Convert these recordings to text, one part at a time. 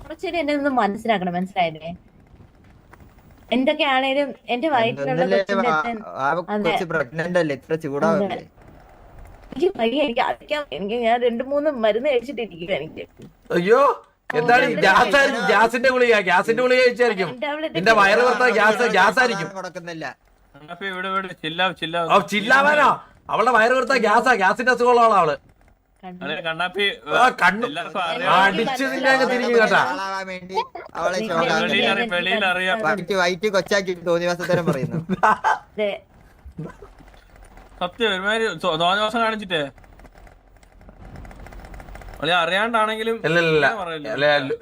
കുറച്ചുകൂടി എന്നെ ഒന്ന് മനസ്സിലാക്കണം, മനസ്സിലായില്ലേ? എന്തൊക്കെയാണേലും എന്റെ വയറ്റിലുള്ള കൊച്ചിന്റെ അച്ഛൻ. അതെ പ്രഗ്നന്റ് അല്ലേ, ഇത്ര അതെ, ചൂടാവല്ലേ? എനിക്ക് വയ്യ, എനിക്ക് അടിക്കാൻ, എനിക്ക് ഞാൻ 2-3 മരുന്ന് കഴിച്ചിട്ടിരിക്കുക. എനിക്ക് അയ്യോ എന്താണ് ഗ്യാസിന്റെ ഗുളിക കഴിച്ചായിരിക്കും. നിന്റെ വയറ് വെറുത്ത ഗ്യാസ് ആയിരിക്കും. കൊടുക്കുന്നില്ല. ചില്ലാവാനോ? അവളുടെ വയറ് വെറുത്ത ഗ്യാസിന്റെ അസുഖമുള്ള അവള്. അടിച്ചു നിന്നെ അങ്ങ് തിരിഞ്ഞു കേട്ടാ. വൈറ്റ് കൊച്ചാക്കി തോന്നിവാസത്തരം പറയുന്നു. സത്യം ഒരുമാതിരി തോന്നിവാസം കാണിച്ചിട്ടേ അറിയാണ്ടാണെങ്കിലും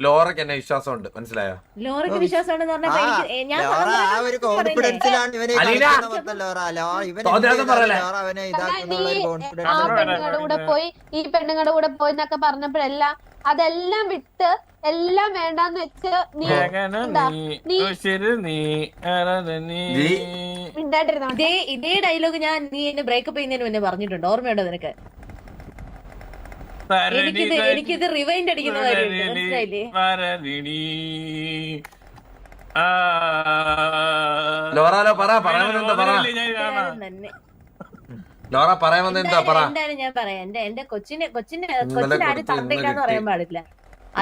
ലോറയ്ക്ക് എന്നെ വിശ്വാസമുണ്ട്, മനസ്സിലായോ? ലോറയ്ക്ക് വിശ്വാസമുണ്ടെന്ന് പറഞ്ഞാൽ കൂടെ പോയി ഈ പെണ്ണുങ്ങളുടെ കൂടെ പോയി എന്നൊക്കെ പറഞ്ഞപ്പോഴെല്ലാം അതെല്ലാം വിട്ട് എല്ലാം വേണ്ടാന്ന് വെച്ച് ഇതേ ഡയലോഗ് ഞാൻ നീ എന്നെ ബ്രേക്കപ്പ് ചെയ്യുന്നതിന് മുന്നേ പറഞ്ഞിട്ടുണ്ട്, ഓർമ്മയുണ്ടോ നിനക്ക്? എനിക്കിത് റിവൈൻഡ് അടിക്കുന്ന കാര്യമുണ്ട്, മനസ്സിലായില്ലേ? എന്താണ് ഞാൻ പറയാം, എന്റെ കൊച്ചിനെ ആരും തന്നില്ലാന്ന് പറയാൻ പാടില്ല.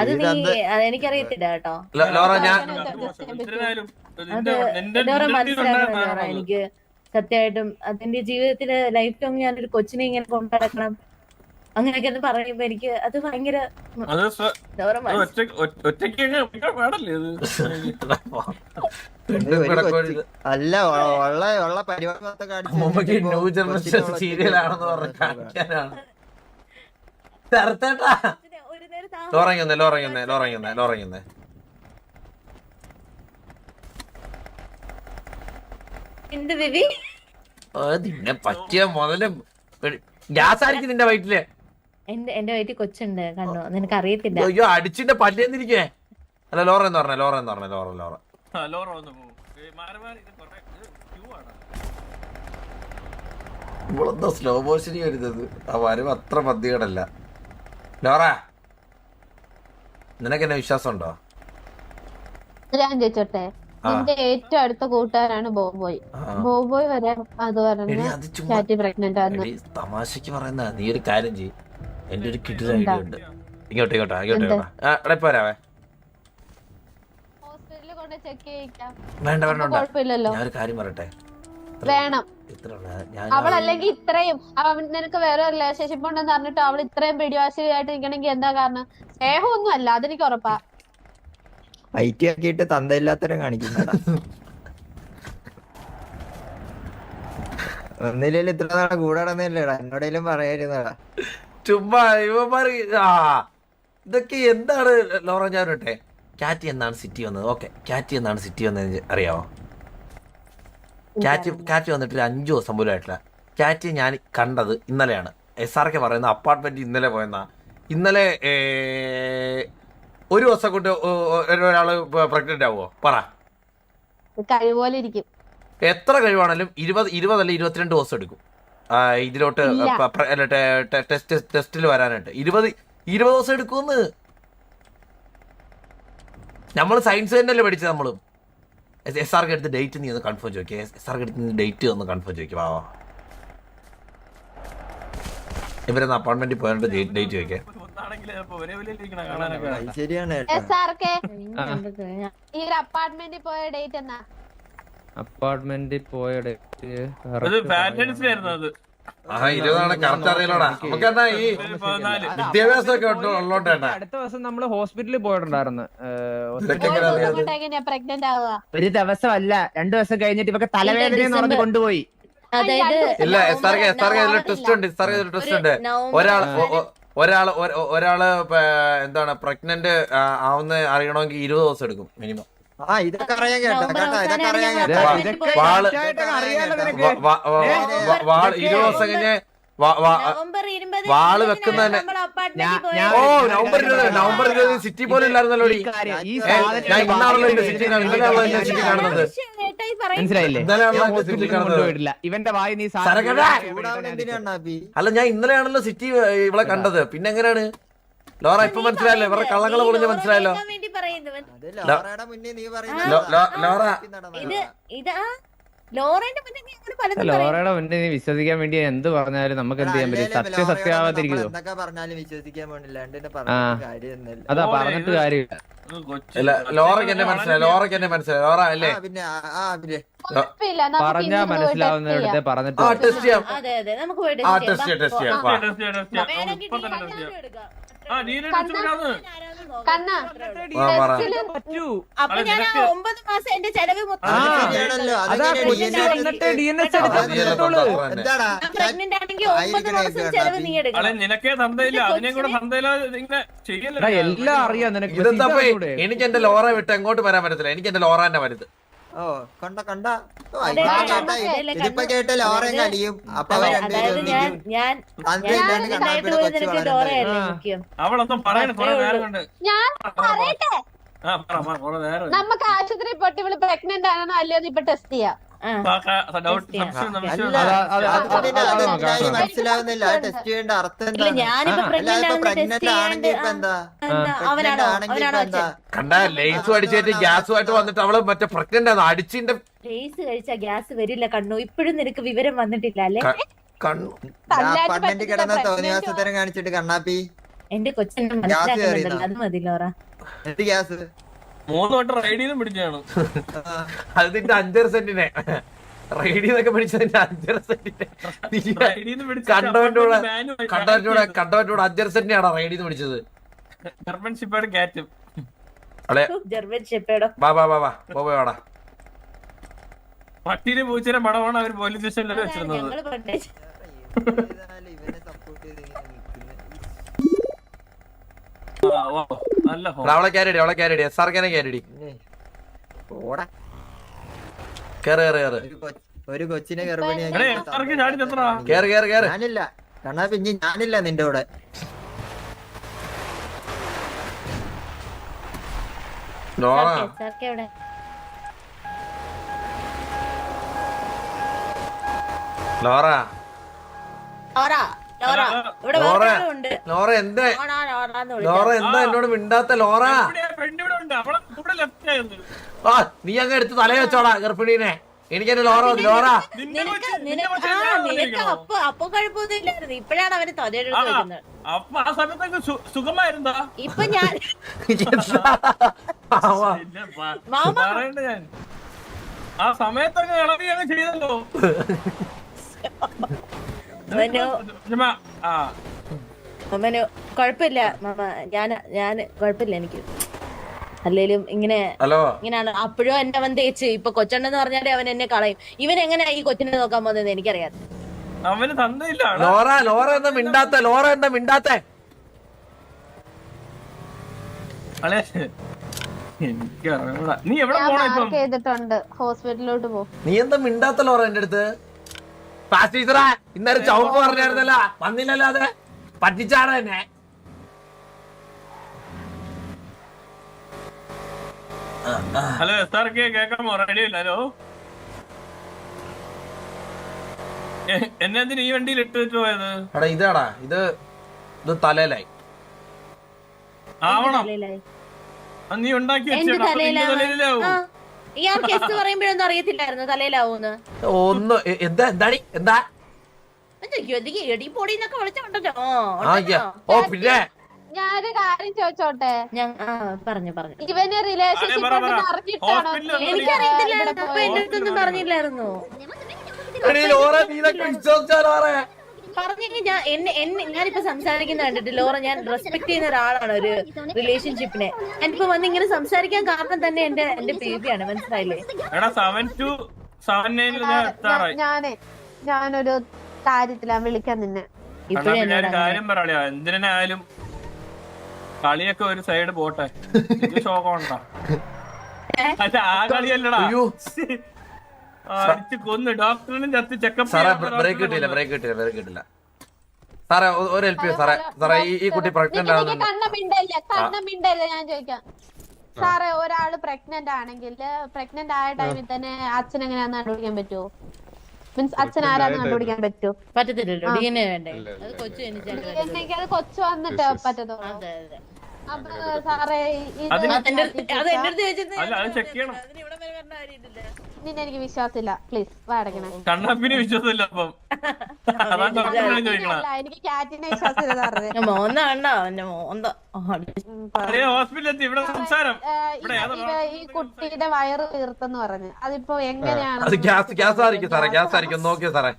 അത് നീ എനിക്കറിയത്തില്ല കേട്ടോ. ലോറ മനസ്സിലാക്കണം. എനിക്ക് സത്യമായിട്ടും അതിന്റെ ജീവിതത്തില് ലൈഫ് ലോങ് ഞാനൊരു കൊച്ചിനെ ഇങ്ങനെ കൊണ്ടുനടക്കണം അങ്ങനെയൊക്കെ എന്ന് പറയുമ്പോ എനിക്ക് അത് ഭയങ്കര അല്ല ഉള്ള പരിപാടി സീരിയലാണെന്ന് പറഞ്ഞ കാണിക്കാനാണ്. ലോറങ്ങുന്നേ എന്ത് ബേബി നിന്നെ പറ്റിയ മുതലും ഗ്യാസ് ആയിരിക്കും നിന്റെ വയറ്റില്. എന്റെ വയറ്റിൽ കൊച്ചുണ്ട്, കണ്ടോ? നിനക്ക് അറിയത്തില്ല. അയ്യോ അടിച്ചിന്റെ പല്ലേന്നിരിക്കേ. അല്ല ലോറ എന്ന് പറഞ്ഞ ഇവളെന്താ സ്ലോ മോഷനി വരുന്നത്? ആ വരവ് അത്ര പന്തികടല്ല. ലോറ നിനക്കെന്നെ വിശ്വാസമുണ്ടോ? ഞാൻ ചോദിച്ചോട്ടെ, നിന്റെ ഏറ്റവും അടുത്ത കൂട്ടുകാരാണ് ബോബോയ് വരെ അത് പറഞ്ഞു പ്രഗ്നന്റ് ആണ്. തമാശക്ക് പറയുന്ന. നീ ഒരു കാര്യം ചെയ്യ്, എന്റെ ഒരു കിട്ടിയ ഐഡിയ ഉണ്ട്. ഇങ്ങോട്ട് പോരാവേ. ഹോസ്പിറ്റലിൽ കൊണ്ട് ചെക്ക് ചെയ്യിക്കാം. വേണ്ട കുഴപ്പമില്ലല്ലോ. ഞാൻ ഒരു കാര്യം പറയട്ടെ, വേണം. അവളല്ലെങ്കിൽ ഇത്രയും നിനക്ക് വേറെ റിലേഷൻഷിപ്പ് ഉണ്ടെന്ന് പറഞ്ഞിട്ട് അവൾ ഇത്രയും പിടിവാശിയായിട്ട് നിൽക്കണമെങ്കിൽ എന്താ കാരണം? സ്നേഹമൊന്നും അല്ല, അതെനിക്ക് ഉറപ്പാ. വൈറ്റ് ആക്കിയിട്ട് തന്തയില്ലാത്തരം കാണിക്കുന്നതാ. ഒന്നില്ലേലും ഇത്ര നാളെ കൂടെ നടന്നില്ലേടാ, എന്നോടേലും പറയായിരുന്നടാ. ചുമ്മാ ഇവന്മാര് ഇതൊക്കെ എന്താണ് ലോറ? ഞാൻ പറയട്ടെ, കാറ്റി എന്നാണ് സിറ്റി വന്നത്? ഓക്കെ, കാറ്റി എന്നാണ് സിറ്റി വന്നത് അറിയാമോ? കാറ്റ് വന്നിട്ട് 5 ദിവസം പോലും ആയിട്ടില്ല. കാറ്റ് ഞാൻ കണ്ടത് ഇന്നലെയാണ്. SRK പറയുന്ന അപ്പാർട്ട്മെന്റ് ഇന്നലെ പോയെന്നാ. ഇന്നലെ 1 ദിവസം കൊണ്ട് ഒരാള് പ്രഗ്നന്റ് ആവുമോ? പറ. കഴിവുപോലെ ഇരിക്കും. എത്ര കഴിവാണെങ്കിലും 20 അല്ല 22 ദിവസം എടുക്കും ഇതിലോട്ട് ടെസ്റ്റിൽ വരാനായിട്ട്. 20 ദിവസം എടുക്കുമെന്ന്. നമ്മൾ സയൻസ് തന്നെയല്ലേ പഠിച്ചത്. നമ്മളും SRK എടുത്ത് ഡേറ്റ് നീ ഒന്ന് കൺഫേം ചോദിക്കുക. SRK എടുത്ത് ഡേറ്റ് ഒന്ന് കൺഫേം ചോദിക്കുക. വാ ഇവരൊന്ന് അപ്പാർട്ട്മെന്റിൽ പോയിട്ട് ഡേറ്റ് ചോദിക്കാം. ശരിയാണ്. ഈ അപ്പാർട്ട്മെന്റിൽ പോയ ഡേറ്റ് എന്നാ? അപ്പാർട്ട്മെന്റിൽ പോയ ഡേറ്റ് 20 കറക്റ്റ് അറിയില്ലോടാ. നമുക്കെന്നാ ഈ വിദ്യാഭ്യാസം ഒക്കെ ഉള്ളോട്ടേട്ടാ. അടുത്ത ദിവസം നമ്മള് ഹോസ്പിറ്റലിൽ പോയിട്ടുണ്ടായിരുന്നു. പ്രഗ്നന്റ് ആവുക ഒരു ദിവസമല്ല, 2 ദിവസം കഴിഞ്ഞിട്ട് ഇവക്ക് തലവേദന പറഞ്ഞ് കൊണ്ടുപോയി. ഇല്ല, SRK ട്വിസ്റ്റ് ഉണ്ട്. ട്വിസ്റ്റ് ഉണ്ട്. ഒരാള് എന്താണ് പ്രഗ്നന്റ് ആവുന്ന അറിയണമെങ്കിൽ 20 ദിവസം എടുക്കും മിനിമം. ഇതൊക്കെ അറിയാൻ കേട്ടോ, ഇതൊക്കെ അറിയാൻ കേട്ടോ. 20 ദിവസം കഴിഞ്ഞ് വാള് വെക്കുന്ന നവംബർ 20 സിറ്റി പോലും ഇല്ലായിരുന്നല്ലോ. ഞാൻ ഇന്നാണല്ലോ സിറ്റി കാണുന്നത്. മനസ്സിലായില്ലേ? ഇവന്റെ വായി നീ അല്ല, ഞാൻ ഇന്നലെയാണല്ലോ സിറ്റി ഇവിടെ കണ്ടത്. പിന്നെ എങ്ങനെയാണ് ലോറ ഇപ്പൊ മനസ്സിലായല്ലോ? ഇവരുടെ കള്ളങ്ങളെ പൊളിഞ്ഞ് മനസ്സിലായല്ലോ. അത് ലോറയുടെ മുന്നേ നീ ലോറ ഇതാ ലോറേന്റെ മുന്നേ നീ അങ്ങനെ പലതും പറയും. ലോറയുടെ മുന്നേ നീ വിശ്വസിക്കാൻ വേണ്ടി എന്ത് പറഞ്ഞാലും നമുക്ക് എന്ത് ചെയ്യാൻ പറ്റും? സത്യമാവാതിരിക്കുമോ? എന്തൊക്കെ പറഞ്ഞാലും വിശ്വസിക്കാൻ പോണില്ല കാര്യമൊന്നുമില്ല. അതാ പറഞ്ഞിട്ട് കാര്യമില്ല. ലോറയ്ക്ക് എന്നെ മനസ്സിലായി, ലോറയ്ക്ക് എന്നെ മനസ്സിലായി. ലോറ അല്ലേ പിന്നെ കുഴപ്പമില്ല, നമുക്ക് പറഞ്ഞാ ഇന്ന് പോയി മനസ്സിലാവുന്നവരുടെ test പറഞ്ഞിട്ട് ടെസ്റ്റ് ചെയ്യാം. അതെ അതെ നമുക്ക് പോയിട്ട് ടെസ്റ്റ് ചെയ്യാം, ടെസ്റ്റ് ചെയ്യാം. വാ. വേണമെങ്കിൽ ഇപ്പൊ തന്നെ ടെസ്റ്റ് ചെയ്യാം. ആ നീന കണ്ണാ വാ, പറ. അപ്പൊ ഞാൻ 9 മാസം എന്റെ ചെലവ് മൊത്തം ശരിയാണല്ലോ. എന്താടാ പ്രഗ്നന്റ് ആണെങ്കിൽ 9 മാസം ചെലവ് നീ അല്ലെ എടുക്കണം. നിനക്കേ തന്തയില്ല, അതിനെയും കൂടെ തന്തയില്ല ഇങ്ങനെ ചെയ്യല്ലേ. എല്ലാം അറിയാം നിനക്ക്. ഇതെന്താ എനിക്ക് എന്റെ ലോറ വിട്ട് എങ്ങോട്ട് വരാൻ പറ്റത്തില്ല. എനിക്ക് എന്റെ ലോറാന്റെ വലുത്. ഓ കണ്ട ഇതിപ്പോ കേട്ട ലോറയും അടിയും. അപ്പൊ അതായത് ഞാൻ നന്നായിട്ട് പോയത് നിനക്ക് ഡോറയല്ലേ മുഖ്യം. അവളൊന്നും പറയണ കൊറേ നേരം കൊണ്ട്. ഞാൻ പറയട്ടെ, ആ പറ കൊറേ നേരം. നമുക്ക് ആശുപത്രി പോയിട്ട് ഇവള് പ്രഗ്നന്റ് ആണോ അല്ലയോ ഇപ്പൊ ടെസ്റ്റ് ചെയ്യാം. മനസ്സിലാവുന്നില്ല. ടെസ്റ്റ് ചെയ്യേണ്ട അർത്ഥം ഇല്ല ഞാനിപ്പോ പ്രഗ്നന്റ് ആണെങ്കിൽ ഇപ്പൊ എന്താ? അവനാണോ കണ്ട ലേസും അടിച്ചിട്ട് ഗ്യാസുമായിട്ട് വന്നിട്ട് അവള് മറ്റേ പ്രഗ്നന്റ് ആണ് അടിച്ചിന്റെ റേസ് കഴിച്ചാ ഗ്യാസ് വരില്ല കണ്ണു. ഇപ്പോഴും നിനക്ക് വിവരം വന്നിട്ടില്ല അല്ലേ? പണ്ടന്റ് കിടന്ന തോന്നിവാസത്തരം കാണിച്ചിട്ട് കണ്ണാപ്പി എന്റെ കൊച്ചിനെ മനസ്സിലാക്കുന്നുണ്ടല്ലോ, അത് മതി ലോറ. എന്ത് ഗ്യാസ് 3 വട്ടം റൈഡിന്ന് പിടിച്ചാണ്. അതിന്റെ 5 സെന്റിനെ റൈഡിന്നൊക്കെ പിടിച്ചതിന്റെ 5 സെന്റിനെ കണ്ടവന്റെ കൂടെ 5 സെന്റിനാണ് റൈഡിന്ന് പിടിച്ചത്. ജർമ്മൻ ഷിപ്പേഡ് കാറ്റും അളെ ജർമ്മൻ ഷെപ്പേഡോ വാടാ പട്ടീനെ പൂച്ചനെ മടമാണ് അവർ പോലീസ് സ്റ്റേഷനിൽ വെച്ചിരുന്നത്. ഞങ്ങള് പണ്ടേ ഇവനെ സപ്പോർട്ട് ചെയ്ത് നല്ല അവളെ ക്യാരടി SRK ക്യാരടി കേറ് ഒരു കൊച്ചിനെ ഗർഭിണി ഞാനില്ല കണ്ണാ പിന്നെ ഞാനില്ല നിന്റെ കൂടെ. എവിടെ ലോറ ലോറ എന്താ എന്നോട് മിണ്ടാത്ത ലോറ? ആ നീ അങ്ങ് എടുത്ത് തലേ വെച്ചോടാ ഗർഭിണീനെ. എനിക്ക് എന്റെ ലോറ ലോറ അപ്പൊ കുഴപ്പമൊന്നുമില്ലായിരുന്നു. ഇപ്പഴാണ് അവന് തൊലയെടുത്ത് സുഖമായിരുന്നാ ഇപ്പൊ ഞാൻ പറയണ്ട. ഞാൻ ആ സമയത്തൊക്കെ ഇളവി അങ്ങ് ചെയ്തല്ലോ. മാമന് കൊഴപ്പില്ല മാമ. ഞാൻ കൊഴപ്പില്ല എനിക്ക്. അല്ലേലും ഇങ്ങനെയാണ് അപ്പോഴും എന്നെ അവൻ തേച്ച്. ഇപ്പൊ കൊച്ചണ്ടെന്ന് പറഞ്ഞാലേ അവൻ എന്നെ കളയും. ഇവൻ എങ്ങനെയാ ഈ കൊച്ചിനെ നോക്കാൻ പോകുന്നത് എനിക്കറിയാം. അവന് തന്തയില്ല. ലോറ എന്താ മിണ്ടാത്ത നീ എവിടെ ചെയ്തിട്ടുണ്ട് ഹോസ്പിറ്റലിലോട്ട് പോ. നീ എന്താ മിണ്ടാത്ത ലോറ എന്റെ അടുത്ത്? ക്ലാസ് ടീച്ചറാ ഇന്നേരം ചൗക്ക് പറഞ്ഞായിരുന്നല്ല, വന്നില്ലല്ലോ. അത് പറ്റിച്ചാണ് എന്നെ. ഹലോ SRK കേൾക്കാമോ? റേഡിയോയില്ലോ. എന്നെ ഈ വണ്ടിയിൽ ഇട്ട് വെച്ച് പോയത്? ഇതാടാ ഇത് തലയിലായി. ആവണം നീ ഉണ്ടാക്കി വെച്ചാവും. ഇയാൾക്ക് എസ് പറയുമ്പോഴൊന്നും അറിയത്തില്ലായിരുന്നു തലയിലാവൂന്ന്. ഒന്ന് എന്താ എടിപൊടിന്നൊക്കെ വിളിച്ചോണ്ടല്ലോ. ഓ പിന്നെ ഞാനൊരു കാര്യം ചോദിച്ചോട്ടെ? പറഞ്ഞു ഇവന് റിലേഷൻഷിപ്പ് അറിഞ്ഞിട്ടാണോ? എനിക്കറിയത്തില്ലായിരുന്നു. അപ്പൊ എന്റെ അടുത്തൊന്നും പറഞ്ഞില്ലായിരുന്നു. പറഞ്ഞെങ്കിൽ ഞാനിപ്പോ സംസാരിക്കുന്ന കണ്ടിട്ട് ലോറ ഞാൻ റെസ്പെക്ട് ചെയ്യുന്ന ഒരാളാണ് ഒരു റിലേഷൻഷിപ്പിനെ. എനിക്കിപ്പോ വന്ന് ഇങ്ങനെ സംസാരിക്കാൻ കാരണം തന്നെ എന്റെ ബേബിയാണ്. മനസ്സിലായില്ലേ? ഞാനൊരു കാര്യത്തിലാ വിളിക്കാൻ നിന്നെ. കാര്യം പറയാ. എന്തിനായാലും കളിയൊക്കെ ഒരു സൈഡ് പോട്ടെ. ശോകമുണ്ടാ അല്ല ആ കളിയല്ലടാ. അടിച്ച് കൊന്ന് ഡോക്ടറിനും ചത്ത് ചെക്കപ്പ്. ബ്രേക്ക് കിട്ടില്ല സാറേ. ഒരു ഹെൽപ്പ് ചെയ്യോ സാറേ? ഈ കുട്ടി പ്രഗ്നന്റ് ആണ്. കണ്ണമിണ്ടല്ല ഞാൻ ചോദിക്കാം സാറേ. ഒരാള് പ്രഗ്നന്റ് ആണെങ്കിൽ പ്രഗ്നന്റ് ആയ ടൈമിൽ തന്നെ അച്ഛൻ എങ്ങനെയാന്ന് കണ്ടുപിടിക്കാൻ പറ്റുമോ? മീൻസ് അച്ഛൻ ആരാന്ന് കണ്ടുപിടിക്കാൻ പറ്റുമോ? പറ്റത്തില്ലല്ലോ. DNA വേണ്ടേ? അത് കൊച്ചു കൊച്ചു വന്നിട്ട് പറ്റത്തോ? അപ്പൊ സാറേ അതിന് അത് എന്റെ അടുത്ത് ചോദിച്ചത് അല്ല, അത് check ചെയ്യണം. അതിന് ഇവിടെ വരെ വരേണ്ട കാര്യമില്ലല്ലോ. നിന്നെ എനിക്ക് വിശ്വാസമില്ല, പ്ലീസ് വാടകണേ. കണ്ണാപ്പിന് വിശ്വാസമില്ല അപ്പം. അതാ ഡോക്ടറിനോട് ചോദിക്കണം. എനിക്ക് കാറ്റിനെ വിശ്വാസമില്ല സാറേ. ഞാൻ മോന്ത കണ്ടോ എന്റെ മോന്ത അതേ ഹോസ്പിറ്റലിൽ എത്തി. ഇവിടെ സംസാരം ഈ കുട്ടിയുടെ വയറ് വീർത്തെന്ന് പറഞ്ഞു. അതിപ്പോ എങ്ങനെയാണ്? അത് ഗ്യാസ് ആയിരിക്കും സാറേ, ഗ്യാസ് ആയിരിക്കും. നോക്കിയോ സാറേ,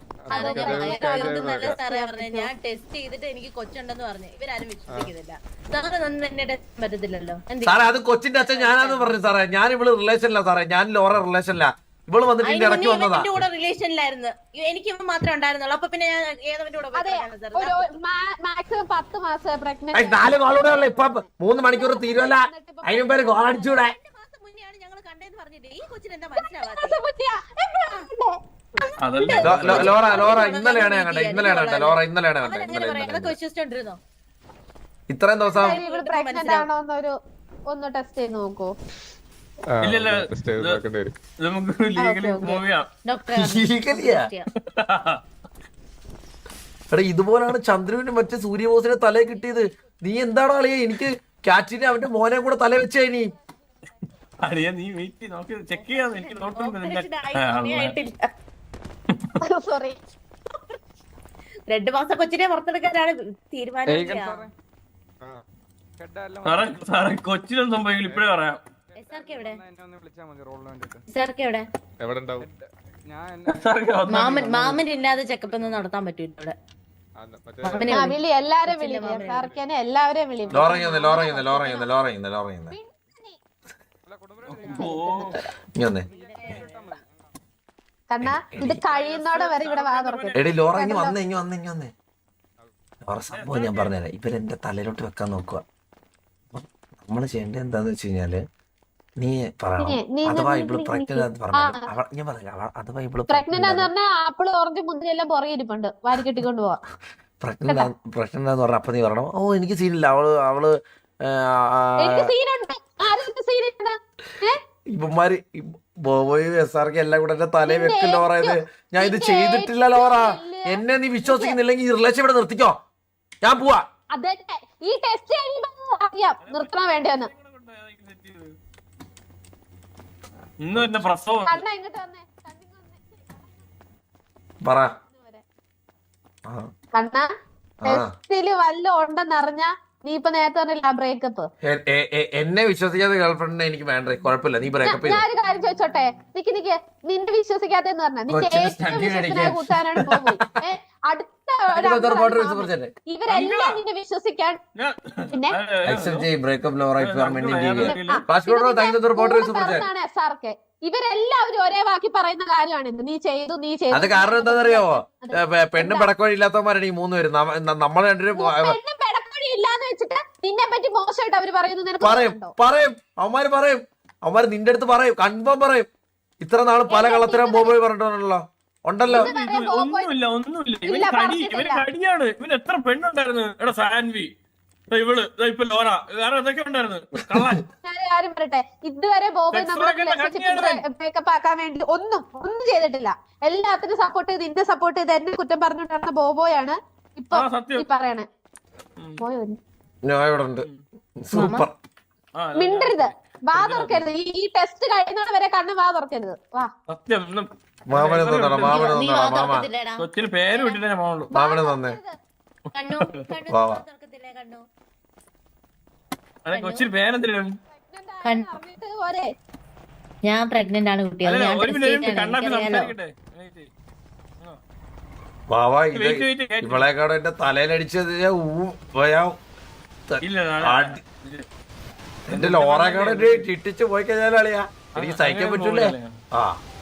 സാറേ പറഞ്ഞു. ഞാൻ ടെസ്റ്റ് ചെയ്തിട്ട് എനിക്ക് കൊച്ചുണ്ടെന്ന് പറഞ്ഞു. ഇവരാരും വിശ്വസിക്കുന്നില്ല. സാറ് ഒന്നും എന്നെ ടെസ്റ്റ് പറ്റത്തില്ലല്ലോ. സാറേ അത് കൊച്ചിന്റെ അച്ഛൻ ഞാനാന്ന് പറഞ്ഞു സാറേ. ഞാൻ ഇവള് റിലേഷനില്ല സാറേ, ഞാൻ ലോറ റിലേഷനില്ല. ഇവള് വന്നിട്ട് ഇതിന്റെ ഇടയ്ക്ക് വന്നതാ. എന്റെ കൂടെ റിലേഷനിലായിരുന്നു. എനിക്ക് ഇവൻ മാത്രമേ ഉണ്ടായിരുന്നുള്ളൂ. അപ്പൊ പിന്നെ ഞാൻ ഏതവന്റെ കൂടെ ഒരു മാക്സിമം 10 മാസം പ്രഗ്നന്റ്. 4 ഗോളൂടെ ഉള്ള ഇപ്പൊ 3 മണിക്കൂർ തീരുവല്ല. അതിന് പേര് ഗോൾ അടിച്ചൂടെ? മാസം മുന്നെയാണ് ഞങ്ങൾ കണ്ടേന്ന് പറഞ്ഞിട്ട് ഈ കൊച്ചിന് എന്താ മനസ്സിലാവാത്ത? ലോറ ഇന്നലെയാണ് ഞാൻ കണ്ടത്. ലോറ ഇന്നലെയാണ് കണ്ടത്. അതൊക്കെ വിശ്വസിച്ചോണ്ടിരുന്നോ? ഇത്രയും ദിവസം പ്രഗ്നന്റ് ആണോ എന്നൊരു ഒന്ന് ടെസ്റ്റ് ചെയ്ത് നോക്കൂ. ഇല്ലല്ല, നമുക്ക് ലീഗലി മൂവ് ചെയ്യാം. ലീഗലിയാ? എടാ ഇതുപോലാണ് ചന്ദ്രനും മറ്റേ സൂര്യബോസിനെ തലേ കിട്ടിയത്. നീ എന്താണോ അളിയ എനിക്ക് കാറ്റിനെ അവന്റെ മോനെ കൂടെ തല വെച്ചേ. നീ അളിയ നീ വെയിറ്റ് നോക്കി ചെക്ക് ചെയ്യാന്ന് എനിക്ക് നോക്കുന്നുണ്ട്. സോറി. 2 മാസം കൊച്ചിനെ പുറത്തെടുക്കാനാണ് തീരുമാനം. സാറേ കൊച്ചിനൊന്നും സംഭവിക്കില്ല, ഇപ്പഴേ പറയാം. മാമൻ ഇല്ലാതെ ചെക്കപ്പ് ഒന്നും നടത്താൻ പറ്റൂല ഇവിടെ. എല്ലാരും വിളിക്കും സാർക്കനെ, എല്ലാവരെയും വിളിക്കും. കണ്ണാ ഇത് കഴിയുന്നോടെ വരെ ഇവിടെ വാ തുറക്കും. എടി ലോറ ഇങ്ങ് വന്നേ. ലോറ സംഭവം ഞാൻ പറഞ്ഞുതരാം. ഇവരെന്റെ തലയിലോട്ട് വെക്കാൻ നോക്കുക. നമ്മള് ചെയ്യേണ്ടത് എന്താന്ന് വെച്ച് കഴിഞ്ഞാല് നീ പറയണം അഥവാ ഇവള് പ്രഗ്നന്റ് അഥവാ ഇവള് പ്രഗ്നന്റ് എന്ന് പറഞ്ഞാൽ ആപ്പിള് ഓറഞ്ച് മുന്തിരി എല്ലാം പുറകെ ഇരിപ്പുണ്ട്, വാരി കെട്ടിക്കൊണ്ട് പോവാ. പ്രഗ്നന്റ് എന്ന് പറഞ്ഞ അപ്പൊ നീ പറയണം ഓ എനിക്ക് സീനില്ല, അവള് ഇവന്മാര് ബോബോയ് SRK എല്ലാം കൂടെ എന്റെ തലേ വെക്ക് ലോറ. ഇത് ഞാൻ ഇത് ചെയ്തിട്ടില്ല ലോറ. എന്നെ നീ വിശ്വസിക്കുന്നില്ലെങ്കിൽ ഈ റിലേഷൻ ഇവിടെ നിർത്തിക്കോ, ഞാൻ പോവാ. ഈ ടെസ്റ്റ് അറിയാം നിർത്തണം വേണ്ടെന്ന്. ഇന്നും എന്റെ പ്രസവം പറ. കണ്ണാ ടെസ്റ്റില് വല്ലതും ഉണ്ടെന്നറിഞ്ഞാ നീ ഇപ്പൊ നേരത്തെ പറഞ്ഞില്ല ബ്രേക്കപ്പ്. എന്നെ വിശ്വസിക്കാത്ത ഗേൾഫ്രണ്ടിനെ എനിക്ക് വേണ്ട, കുഴപ്പമില്ല. നീ ബ്രേക്കപ്പ് ഞാനൊരു കാര്യം ചോദിച്ചോട്ടെ, നിക്ക് നിന്നെ വിശ്വസിക്കാത്തെന്ന് പറഞ്ഞാ നിന്റെ ഏറ്റവും വിശ്വസനായ കൂട്ടുകാരാണ് ബോബോയ്. അടുത്ത ഇവരെല്ലാം നിന്നെ വിശ്വസിക്കാൻ പിന്നെ സാർക്ക് ഇവരെല്ലാവരും ഒരേ വാക്കി പറയുന്ന കാര്യമാണ് നീ ചെയ്തു. അത് കാരണം എന്താണെന്നറിയാവോ? പെണ്ണും പെടക്കോഴി ഇല്ലാത്തവന്മാരാണ് ഈ 3 പേരും. നമ്മൾ രണ്ടുപേരും പെണ്ണും പെടക്കോഴി ഇല്ലാന്ന് വെച്ചിട്ട് നിന്നെ പറ്റി മോശമായിട്ട് അവര് പറയുന്നത് പറയും. അവന്മാര് നിന്റെ അടുത്ത് പറയും, കൺഫേം പറയും. ഇത്ര നാള് പല കള്ളത്തരം ബോബോയ് പറഞ്ഞിട്ടുണ്ടല്ലോ. ഉണ്ടല്ലോ. ഒന്നുമില്ല. ഇവന് കടിയാണ്. ഇവന് എത്ര പെണ്ണുണ്ടായിരുന്നു? എടാ സാൻവി, ഇവള് ഇപ്പൊ ലോറ, വേറെ എന്തൊക്കെ ഉണ്ടായിരുന്നു? കാര്യം പറയട്ടെ, ഇതുവരെ ബോബോയ് നമ്മുടെ മേക്കപ്പ് ആക്കാൻ വേണ്ടി ഒന്നും ചെയ്തിട്ടില്ല. എല്ലാത്തിനും സപ്പോർട്ട് ചെയ്ത് ഇന്നെ സപ്പോർട്ട് ചെയ്ത് എന്നെ കുറ്റം പറഞ്ഞിട്ടുണ്ടായിരുന്ന ബോബോയാണ് ഇപ്പൊ പറയണേ. സൂപ്പർ. മിണ്ടരുത്, വാ തുറക്കരുത്. ഈ ടെസ്റ്റ് കഴിയുന്നോടെ വരെ കണ്ണ് വാ തുറക്കരുത്. വാ സത്യം. കൊച്ചിന് പേര് വിട്ടിട്ടേ മാമനെ തന്നെ കൊച്ചിന് പേരെന്തിനും. ഞാൻ പ്രഗ്നന്റ് ആണ് കുട്ടി. ഇവളെക്കാട് എന്റെ തലയിലടിച്ചത് എന്റെ ലോറേക്കാട് ചിട്ടിച്ച് പോയി കഴിഞ്ഞാൽ അളിയാ എനിക്ക് സഹിക്കാൻ പറ്റൂലേ.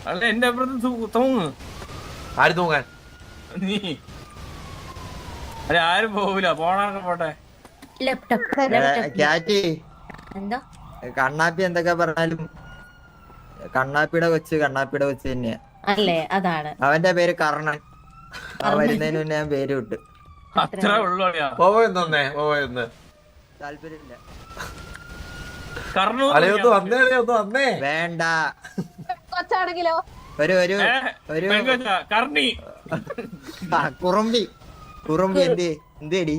അല്ല എന്റെ അപ്പുറത്ത് തൂങ്ങ്. ആര് തൂങ്ങാൻ? നീ അല്ല ആരും പോകൂല, പോണൊക്കെ പോട്ടെ. കണ്ണാപ്പി എന്തൊക്കെ പറഞ്ഞാലും കണ്ണാപ്പിയുടെ കൊച്ച് തന്നെയാ അല്ലേ? അതാണ് അവന്റെ പേര് കർണൻ. വരുന്നതിന് മുന്നേ ഞാൻ പേര് വിട്ടു. അത്ര ഉള്ളു. താല്പര്യമില്ല. വേണ്ട. കൊച്ചാണെങ്കിലോ കുറുമ്പി എന്തേടി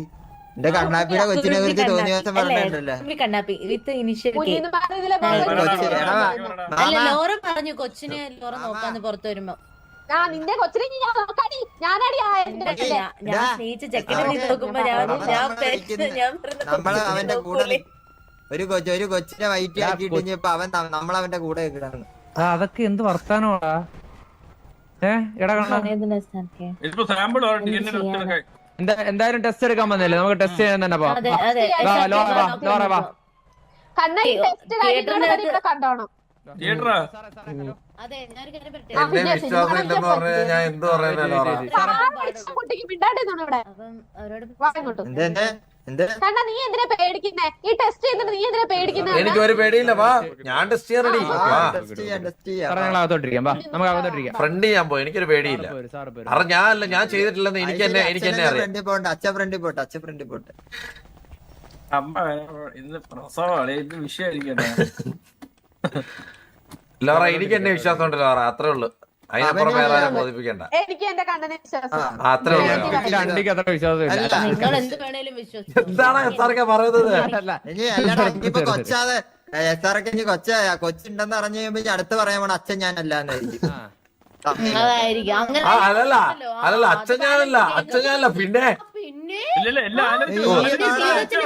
എന്റെ കണ്ണാപ്പിയുടെ കൊച്ചിനെ കുറിച്ച് തോന്നിയ ദിവസം പറഞ്ഞിട്ടുണ്ടല്ലേ കണ്ണാപ്പി വിത്ത് ഇനിഷ്യൽ കുഞ്ഞിന്ന് പറഞ്ഞതിലെ അല്ല ലോറ പറഞ്ഞു കൊച്ചിനെ ലോറ നോക്കാന്ന് പുറത്തു വരുമ്പോ നിന്റെ കൊച്ചിനെ ഞാൻ നോക്കാടി ഞാനാടി ഞാൻ സ്നേഹിച്ച ചെക്കനെ നീ നോക്കുമ്പോ നമ്മള് അവന്റെ കൂടെ ഒരു കൊച്ചിനെ വൈറ്റ് ആക്കിയിട്ട് ഇപ്പൊ അവൻ നമ്മളവന്റെ കൂടെ കിടന്നു. അതൊക്കെ എന്ത് വർത്താനോടാ? എടാ എന്തായാലും ടെസ്റ്റ് എടുക്കാൻ വന്നല്ലേ, നമുക്ക് ടെസ്റ്റ് ചെയ്യാൻ തന്നെ പോവാം. കണ്ണാടി ടെസ്റ്റ് കഴിഞ്ഞിട്ട് കണ്ടോണം. കുട്ടിക്ക് മിണ്ടാണ്ടിരുന്നോ ഇവിടെ? കണ്ണാ നീ എന്തിനാ പേടിക്കുന്നേ? ഈ ടെസ്റ്റ് ചെയ്തിട്ട് നീ എന്തിനാ പേടിക്കുന്നേ? എനിക്ക് ഒരു പേടിയില്ല, വാ ഞാൻ ടെസ്റ്റ് ചെയ്യാൻ റെഡി. ഫ്രണ്ട് ചെയ്യാൻ പോയി, എനിക്കൊരു പേടിയില്ല. കാരണം ഞാനല്ല, ഞാൻ ചെയ്തിട്ടില്ലെന്ന് എനിക്ക് തന്നെ അറിയാം. അച്ഛ ഫ്രണ്ടിൽ പോട്ടെ. അമ്മ ഇന്ന് പ്രസവമാണ്, ഇത് വിഷയമായിരിക്കട്ടെ. ലോറ എനിക്ക് എന്നെ വിശ്വാസം ഉണ്ട് ലോറ, അത്രേ ഉള്ളു. അതിനപ്പുറം വേറെ ആരും ബോധിപ്പിക്കണ്ട. എനിക്ക് എന്റെ കണ്ണനെ വിശ്വാസം. അത്രേ ഉള്ളു. നിങ്ങൾ എന്ത് വേണേലും വിശ്വസിച്ചു. എന്താണ് എത്താറൊക്കെ പറയുന്നത്? ഇനിയിപ്പോ കൊച്ചാതെ എത്താറൊക്കെ കൊച്ചുണ്ടെന്ന് അറിഞ്ഞു കഴിയുമ്പോ അടുത്ത് പറയാൻ പോണ അച്ഛൻ ഞാനല്ലാന്നായിരിക്കും. അതായിരിക്കും അങ്ങനെ. അല്ലല്ല അച്ഛൻ ഞാനല്ല പിന്നെ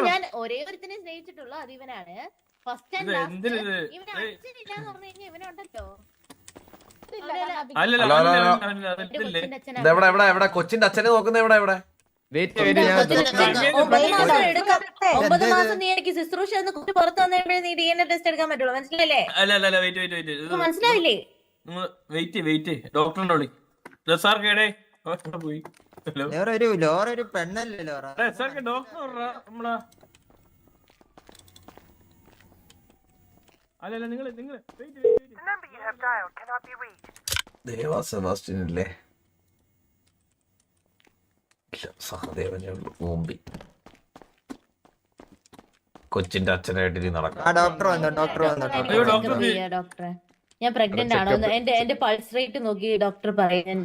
ഞാൻ ഒരേ ഒരുത്തിനെ സ്നേഹിച്ചിട്ടുള്ളൂ, അത് ഇവനാണ്. ഫസ്റ്റ് ആൻഡ് ലാസ്റ്റ് ഇവന് അച്ഛനില്ലാന്ന് പറഞ്ഞു കഴിഞ്ഞാൽ ഇവനുണ്ടല്ലോ. എവിടെ കൊച്ചിന്റെ അച്ഛനെ നോക്കുന്ന എവിടെ 9 മാസം നീ എനിക്ക് ശുശ്രൂഷ കുട്ടി പുറത്ത് വന്നപ്പോഴേ നീ DNA ടെസ്റ്റ് എടുക്കാൻ പറ്റുള്ളൂ, മനസ്സിലല്ലേ? മനസ്സിലായില്ലേ? ഡോക്ടറിന്റെ വിളി. പോയി ലോറ ഒരു പെണ്ണല്ലേ ലോറ? ഡോക്ടർ നമ്മളാ അല്ലല്ല നിങ്ങൾ ദേവാ സെബാസ്റ്റ്യനല്ലേ? സഹദേവനെ മുമ്പി കൊച്ചിന്റെ അച്ഛനായിട്ട് നടക്കാം. ഡോക്ടറെ ഞാൻ പ്രഗ്നന്റ് ആണോ? എന്റെ പൾസ് റേറ്റ് നോക്കി ഡോക്ടർ പറയാൻ.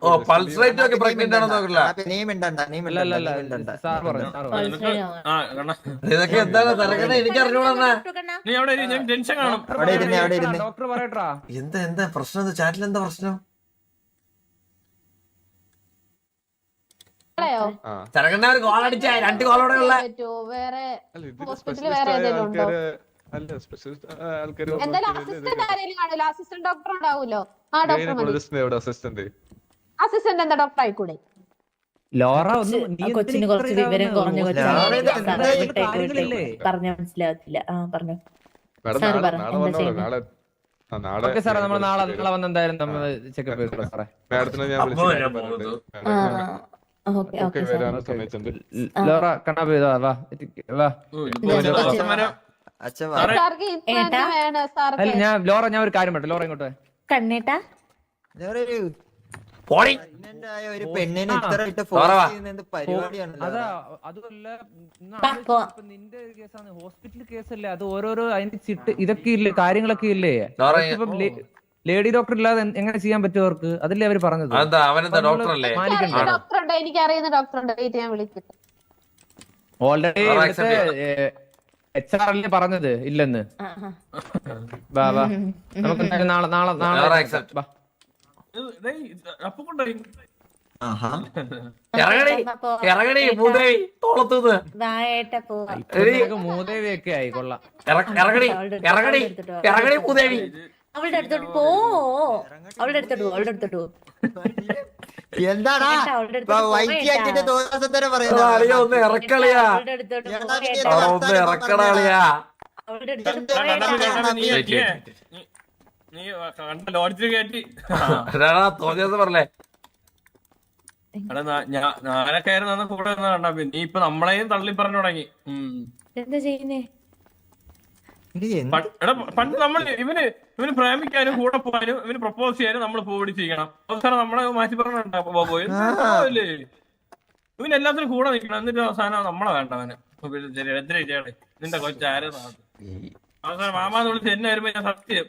ഓ പൾസ് റേറ്റ് ഒക്കെ പ്രഗ്നന്റ് ആണോ നോക്കില്ല. ഇതൊക്കെ എന്താണ് തിരക്കണേ? എനിക്ക് അറിഞ്ഞൂടാ. എന്താ പ്രശ്നം? ചാറ്റിൽ എന്താ പ്രശ്നം? തിരക്കണ്ട ഒരു കോൾ അടിച്ച 2 കോളോടെ ഉള്ള വേറെ ഹോസ്പിറ്റലിൽ വേറെ ഏതെങ്കിലും ഉണ്ടോ? എന്തായാലും അസിസ്റ്റന്റ് ആരെങ്കിലും കാണുമല്ലോ, അസിസ്റ്റന്റ് ഡോക്ടർ ഉണ്ടാവുമല്ലോ. ആ ഡോക്ടർ അസിസ്റ്റന്റ് എന്താ ഡോക്ടർ ആയിക്കൂടെ? ലോറ കൊച്ചിന് കുറച്ച് വിവരം കുറഞ്ഞ കൊച്ചാണ്, പറഞ്ഞ മനസ്സിലാവത്തില്ല. പറഞ്ഞു സാറ് പറഞ്ഞു. ഓക്കെ സാറേ, നമ്മൾ നാളെ വന്ന് എന്തായാലും നമ്മൾ ചെക്കപ്പ് ചെയ്തോളാം സാറേ. ലോറ കണ്ണാപ്പി വാ. ഞാൻ ഒരു കാര്യം പറയട്ടെ. ലോറ ഇങ്ങോട്ട് കണ്ണേട്ടാ. ഒരു പെണ്ണിനെ ഇത്ര ഇട്ട് അതാ അതുമല്ല, നിന്റെ കേസാണ് ഹോസ്പിറ്റൽ കേസല്ലേ, അത് ഓരോരോ അതിന്റെ ചിട്ട് ഇതൊക്കെ ഇല്ലേ, കാര്യങ്ങളൊക്കെ ഇല്ലേ. ഇപ്പം ലേഡി ഡോക്ടർ ഇല്ലാതെ എങ്ങനെ ചെയ്യാൻ പറ്റും അവർക്ക്? അതല്ലേ അവര് പറഞ്ഞത്. ഡോക്ടറുണ്ട്, എനിക്ക് അറിയുന്ന ഡോക്ടറുണ്ട്, ഞാൻ വിളിച്ചിട്ട്. ഓൾറെഡി HR അല്ലേ പറഞ്ഞത് ഇല്ലെന്ന്. വാ നമുക്ക് നാളെ മൂദേവിയൊക്കെ ആയി കൊള്ളാം. അവളുടെ അടുത്തോട്ട് പോ. അവളുടെ അടുത്തോട്ട് പോ. എന്താടാ നീ കണ്ട ലോഡ്ജിൽ കയറ്റി പറഞ്ഞേ. ഞാനൊക്കെ ആയിരുന്നു കൂടെ കണ്ടാ. നീ ഇപ്പൊ നമ്മളെയും തള്ളി പറഞ്ഞു തുടങ്ങി. എന്താ ചെയ്യുന്നേ? പണ്ട് നമ്മൾ ഇവന് പ്രേമിക്കാനും കൂടെ പോകാനും ഇവന് പ്രപ്പോസ് ചെയ്യാനും നമ്മൾ പോയി ചെയ്യണം. അവസാനം നമ്മളെ മാറ്റി പറഞ്ഞല്ലേ, ഇവന് എല്ലാത്തിനും കൂടെ നിൽക്കണം. എന്നിട്ട് അവസാനം നമ്മളെ വേണ്ട അവന്. നിന്റെ കൊച്ചാരും അവസാനം മാമാന്ന് വിളിച്ച് എന്നെ വരുമ്പോ ഞാൻ സത്യം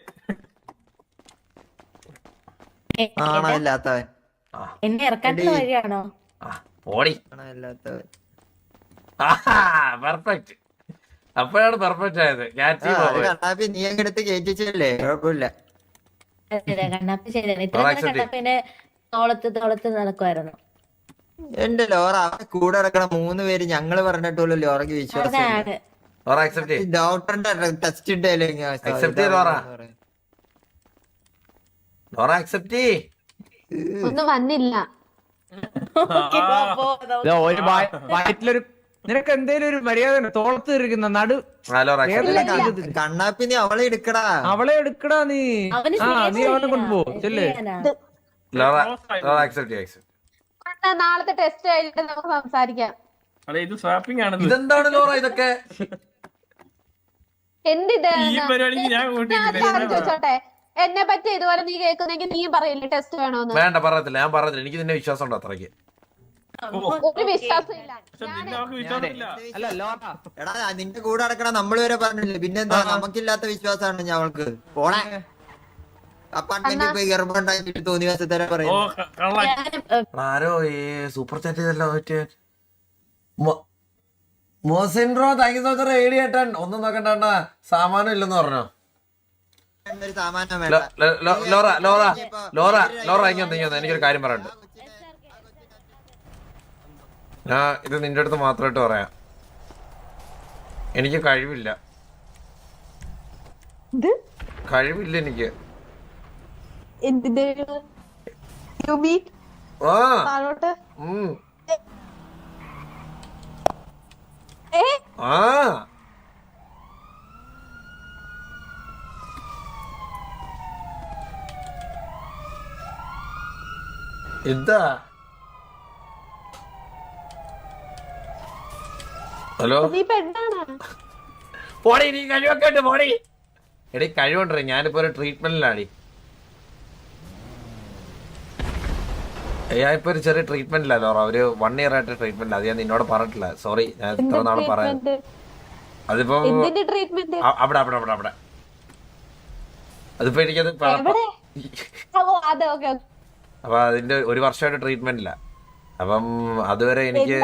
എന്നെ ഇറക്കാനുള്ള വഴിയാണോ? ഓടി പെർഫെക്റ്റ്. അപ്പോഴാണ് പെർഫെക്റ്റ് ആയത്. കണ്ണാപ്പി നീ അങ്ങെടുത്ത് കേറ്റിച്ചല്ലേ, കുഴപ്പമില്ല. കണ്ണാപ്പി ശരിയാണ്. ഇത്ര കണ്ണാപ്പിന്റെ തോളത്ത് നടക്കുമായിരുന്നു. എന്റെ ലോറ അവിടെ കൂടെ നടക്കണ 3 പേര് ഞങ്ങള് പറഞ്ഞിട്ടുള്ളൂ ലോറയ്ക്ക് വിശ്വാസം. ഡോക്ടറിന്റെ ടെസ്റ്റ് ഒന്നും വന്നില്ല. ഒരു വയറ്റിലൊരു നിനക്ക് എന്തേലും ഒരു മര്യാദ തോളത്ത് ഇരിക്കുന്ന നടു കണ്ണാപ്പി നീ അവളെ എടുക്കടാ നീ. നീ അവനെ കൊണ്ടുപോ ചെല്ലേ. നാളത്തെ ടെസ്റ്റ് കഴിഞ്ഞിട്ട് നമുക്ക് സംസാരിക്കാം. ഇത് സ്വാപ്പിംഗ് ആണ്. ഇതെന്താണ് ലോറ ഇതൊക്കെ? എന്തിത് ഈ പരിപാടിക്ക് ഞാൻ ചോദിച്ചോട്ടെ, എന്നെ പറ്റി ഇതുപോലെ നീ കേൾക്കുന്നെങ്കിൽ നീ പറയില്ലേ ടെസ്റ്റ് വേണോന്ന്? വേണ്ട, പറയത്തില്ല. ഞാൻ പറഞ്ഞില്ല, എനിക്ക് നിന്നെ വിശ്വാസം ഉണ്ടോ അത്രയ്ക്ക്? ഒരു വിശ്വാസമില്ല. എടാ നിന്റെ കൂടെ നടക്കണ നമ്മള് വരെ പറഞ്ഞില്ലേ, പിന്നെന്താ നമുക്കില്ലാത്ത വിശ്വാസമാണ് ഞങ്ങൾക്ക്. പോണേ അപ്പാർട്ട്മെന്റിൽ പോയി ഗർഭമുണ്ടാക്കിട്ട് തോന്നിവാസത്തര പറയുന്നു. ആരോ ഈ സൂപ്പർ ചാറ്റ് ചെയ്തല്ലോ മറ്റേ മോസിൻറോ. താങ്ക് യു സോ മച്ച് റേഡി ഏട്ടൻ. ഒന്നും നോക്കണ്ട, സാമാനം ഇല്ലെന്ന് പറഞ്ഞോ. ലോറ ഇങ്ങനെ എനിക്കൊരു കാര്യം പറയണ്ട്. ഞാൻ ഇത് നിന്റെ അടുത്ത് മാത്രമായിട്ട് പറയാം. എനിക്ക് കഴിവില്ല എനിക്ക്. എന്താ? ഹലോ പോടി, നീ കഴിവൊക്കെ ഉണ്ട് പോടി. എടീ കഴിവുണ്ടേ, ഞാനിപ്പോ ഒരു ട്രീറ്റ്മെന്റിലാടി. ഞാനിപ്പോ ഒരു ചെറിയ ട്രീറ്റ്മെന്റില്ല ലോറ. ഒരു 1 year ആയിട്ട് ട്രീറ്റ്മെന്റ്. അത് ഞാൻ നിന്നോട് പറഞ്ഞിട്ടില്ല, സോറി. ഞാൻ ഇത്ര നാളെ പറയാം. അതിപ്പോ അവിടെ അതിപ്പോ എനിക്കത് അപ്പൊ അതിന്റെ 1 വർഷമായിട്ട് ട്രീറ്റ്മെന്റില്ല. അപ്പം അതുവരെ എനിക്ക്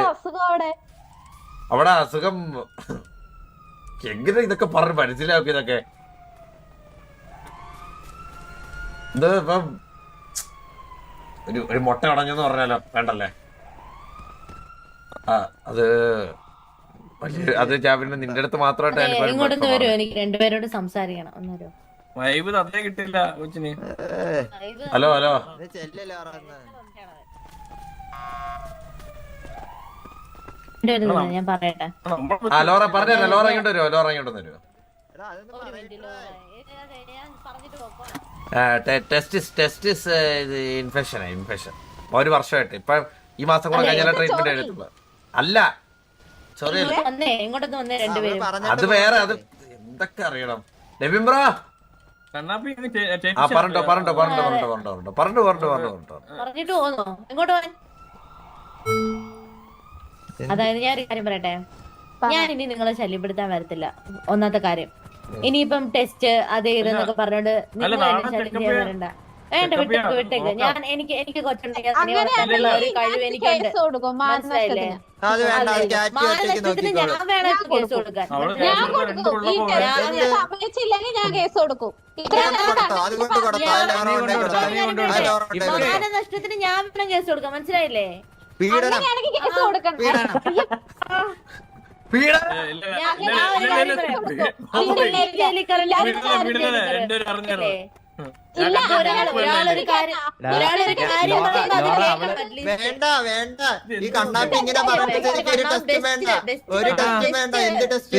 അവിടെ അസുഖം എങ്ങനെ ഇതൊക്കെ പറഞ്ഞ് മനസ്സിലാക്കി. ഇതൊക്കെ ഇത് ഇപ്പം ഒരു മുട്ട അടഞ്ഞെന്ന് പറഞ്ഞാലോ വേണ്ടല്ലേ? അത് ഞാൻ പിന്നെ നിന്റെ അടുത്ത് മാത്രമായിട്ട് എനിക്ക് രണ്ടുപേരോട് സംസാരിക്കണം. കിട്ടില്ല. ഹലോ ഞാൻ പറയട്ടെ. ലോറ പറഞ്ഞോ. ലോറ ഇങ്ങോട്ട് വരുമോ? ടെസ്റ്റിസ് ഇൻഫെക്ഷൻ 1 വർഷമായിട്ട്. ഇപ്പൊ ഈ മാസം കൂടെ കഴിഞ്ഞാൽ ട്രീറ്റ്മെന്റ് എടുത്തുള്ളൂ. അല്ല സോറി, അത് വേറെ. അത് എന്തൊക്കെ അറിയണം രവീന്ദ്ര? പറഞ്ഞോ. അതായത് ഞാൻ ഒരു കാര്യം പറയട്ടെ. ഞാൻ ഇനി നിങ്ങളെ ശല്യപ്പെടുത്താൻ വരത്തില്ല. ഒന്നാമത്തെ കാര്യം, ഇനിയിപ്പം ടെസ്റ്റ് അത് ഇതെന്നൊക്കെ പറഞ്ഞോണ്ട് നിങ്ങൾ എന്നെ ശല്യം ചെയ്യാൻ വരണ്ട. വേണ്ട, വിട്ടേക്ക്. ഞാൻ എനിക്ക് കൊച്ചുണ്ടെങ്കിൽ ഒരു കഴിവ് എനിക്കുണ്ട്. മനസ്സിലായില്ലേ? മാനനഷ്ടത്തിന് ഞാൻ വേണം കേസ് കൊടുക്കാൻ. ഞാൻ കേസ് കൊടുക്കും. മാനനഷ്ടത്തിന് ഞാൻ വേണം കേസ് കൊടുക്കാൻ. മനസ്സിലായില്ലേ? അങ്ങനെയാണെങ്കിൽ കേസ് കൊടുക്കണം. വേണ്ട ഈ കണ്ണാപ്പി ഇങ്ങനെ പറഞ്ഞിട്ട് ഒരു ടെസ്റ്റ് വേണ്ട. ഒരു ടെസ്റ്റ് വേണ്ട. എന്ത് ടെസ്റ്റ്?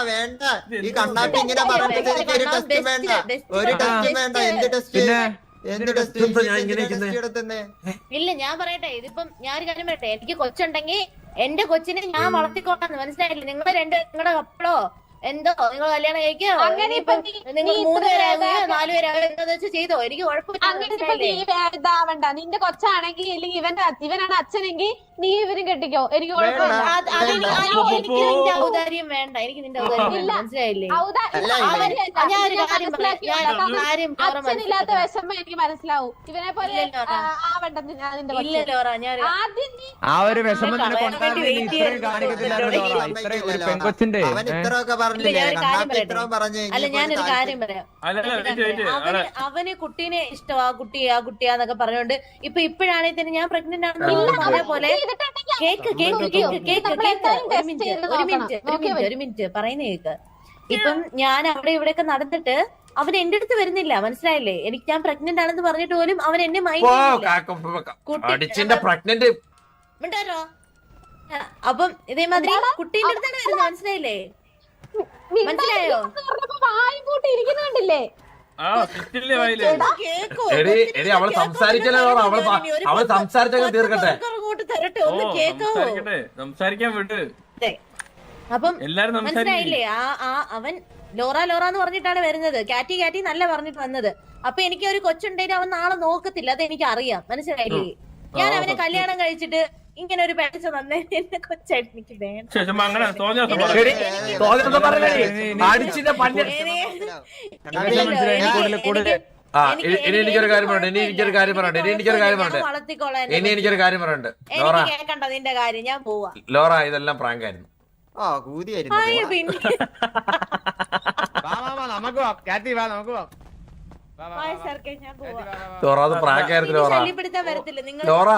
വേണ്ട ഈ കണ്ണാപ്പി ഇങ്ങനെ പറഞ്ഞിട്ട് ഒരു ടെസ്റ്റ് വേണ്ട. ഒരു ടെസ്റ്റ് വേണ്ട. എന്ത് ടെസ്റ്റ്? ഇല്ല, ഞാൻ പറയട്ടെ. ഇതിപ്പം ഞാൻ ഒരു കാര്യം പറയട്ടെ. എനിക്ക് കൊച്ചുണ്ടെങ്കിൽ എന്റെ കൊച്ചിനെ ഞാൻ വളർത്തിക്കോളാന്ന്. മനസ്സിലായില്ലേ? നിങ്ങളുടെ നിങ്ങളുടെ കപ്പളോ എന്തോ നിങ്ങൾ കല്യാണം കഴിക്കോ അങ്ങനെ ഇപ്പൊ നിങ്ങൾ 3 പേരാകുകയോ 4 പേരാകുകയോ എന്താന്ന് വെച്ചാൽ ചെയ്തോ, എനിക്ക് അങ്ങനെ ഇപ്പൊ നീ ഇതാവണ്ട. നിന്റെ കൊച്ചാണെങ്കിൽ അല്ലെങ്കിൽ ഇവനാണ് അച്ഛനെങ്കിൽ നീ ഇവരും കെട്ടിക്കോ, എനിക്ക് കുഴപ്പമില്ല. എനിക്ക് നിന്റെ ഔദാര്യം വേണ്ട, എനിക്ക് നിന്റെ ഔദാര്യം വേണ്ട, മനസ്സിലായില്ലേ? അച്ഛനില്ലാത്ത വിഷമം എനിക്ക് മനസ്സിലാവും. ഇവനെ പോലെ ആവണ്ട നിന്റെ ആ ഒരു വിഷമം പെങ്കൊച്ചിന്റെ. അവൻ ഇത്രയൊക്കെ പറഞ്ഞില്ലേ? അല്ല ഞാനൊരു കാര്യം പറയാം. അവന് കുട്ടീനെ ഇഷ്ടമാ, കുട്ടിയാന്നൊക്കെ പറഞ്ഞോണ്ട് ഇപ്പോഴാണെങ്കിൽ തന്നെ ഞാൻ പ്രഗ്നന്റ് ആണെന്ന് പറഞ്ഞ പോലെ ഒരു മിനിറ്റ് പറയുന്ന കേക്ക്. ഇപ്പം ഞാൻ അവിടെ ഇവിടെയൊക്കെ നടന്നിട്ട് അവൻ എന്റെ അടുത്ത് വരുന്നില്ല, മനസ്സിലായില്ലേ? എനിക്ക് ഞാൻ പ്രഗ്നന്റ് ആണെന്ന് പറഞ്ഞിട്ട് പോലും അവൻ എന്നെ മിണ്ടാരോ. അപ്പം ഇതേമാതിരി കുട്ടീന്റെ അടുത്താണ് വരുന്നത്, മനസ്സിലായില്ലേ? മനസ്സിലായോ? ഇരിക്കുന്നുണ്ടല്ലേ അവള് സംസാരിക്കലോ, അവള് സംസാരിച്ചൊക്കെ തീർക്കട്ടെ. സംസാരിക്കാൻ വിട്ട്. അപ്പം മനസ്സിലായില്ലേ? അവൻ ലോറാന്ന് പറഞ്ഞിട്ടാണ് വരുന്നത്. കാറ്റി നല്ല പറഞ്ഞിട്ട് വന്നത്. അപ്പൊ എനിക്ക് ഒരു കൊച്ചുണ്ടെങ്കിൽ അവൻ നാളെ നോക്കത്തില്ല, അത് എനിക്ക് അറിയാം, മനസ്സിലായില്ലേ? ഞാൻ അവനെ കല്യാണം കഴിച്ചിട്ട് ഇങ്ങനെ ഒരു പേടിച്ച വന്നേ എന്റെ കൊച്ചായിട്ട് എനിക്ക് വേണം. എനിക്കൊരു കാര്യം പറയണ്ട് ലോറ. കേക്കണ്ട നിന്റെ കാര്യം, ഞാൻ പോവാ. ലോറ ഇതെല്ലാം പ്രാങ്ക് ആയിരുന്നു. ലോറ അത് പ്രാങ്ക് ആയിരുന്നു. ലോറ